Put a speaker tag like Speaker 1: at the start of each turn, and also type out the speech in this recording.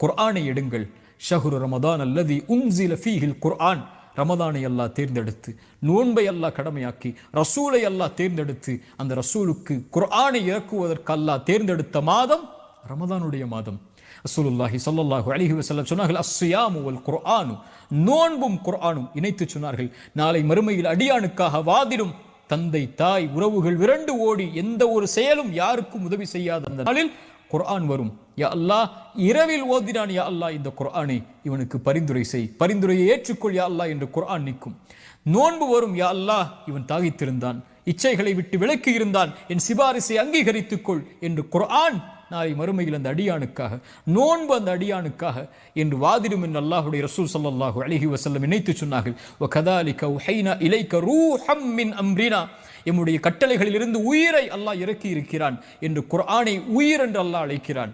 Speaker 1: குர்ஆனை எடுங்கள். ஷஹ்ரு ரமதான் அல்லதி உன்சில ஃபீஹில் குர்ஆன். ரமதானை அல்லாஹ் தேர்ந்தெடுத்து, நோன்பை அல்லாஹ் கடமையாக்கி, ரசூலை அல்லாஹ் தேர்ந்தெடுத்து, அந்த ரசூலுக்கு குர்ஆனை இறக்குவதற்கு அல்லாஹ் தேர்ந்தெடுத்த மாதம் ரமதானுடைய மாதம். ரசூலுல்லாஹி ஸல்லல்லாஹு அலைஹி வஸல்லம் சொன்னார்கள், அஸ்ஸியாமு வல் குர்ஆனு, நோன்பும் குர்ஆனும் இணைத்து சொன்னார்கள். நாளை மறுமையில் அடியானுக்காக வாதிடும் தந்தை தாய் உறவுகள் விரண்டு ஓடி எந்த ஒரு செயலும் யாருக்கும் உதவி செய்யாத அந்த நாளில் குர்ஆன் வரும். யா அல்லாஹ், இரவில் ஓதினான் யா அல்லாஹ் இந்த குர்ஆனை, இவனுக்கு பரிந்துரை செய், பரிந்துரையை ஏற்றுக்கொள் யா அல்லாஹ் என்று குர்ஆன் நிற்கும். நோன்பு வரும், யா அல்லாஹ் இவன் தாகித்திருந்தான், இச்சைகளை விட்டு விலக்கி இருந்தான், என் சிபாரிசை அங்கீகரித்துக்கொள் என்று குர்ஆன் நாளை மறுமையில் அந்த அடியானுக்காக, நோன்பு அந்த அடியானுக்காக என்று வாதிடும் என்று அல்லாஹுடைய ரசூல் ஸல்லல்லாஹு அலைஹி வஸல்லம் இணைத்து சொன்னார்கள். வகதாலிக உஹைனா இலைக ரூஹம் மின் அம்ரினா, எம்முடைய கட்டளைகளில் இருந்து உயிரை அல்லாஹ் இறக்கி இருக்கிறான் என்று குர்ஆனை உயிர் என்று அல்லாஹ் அழைக்கிறான்.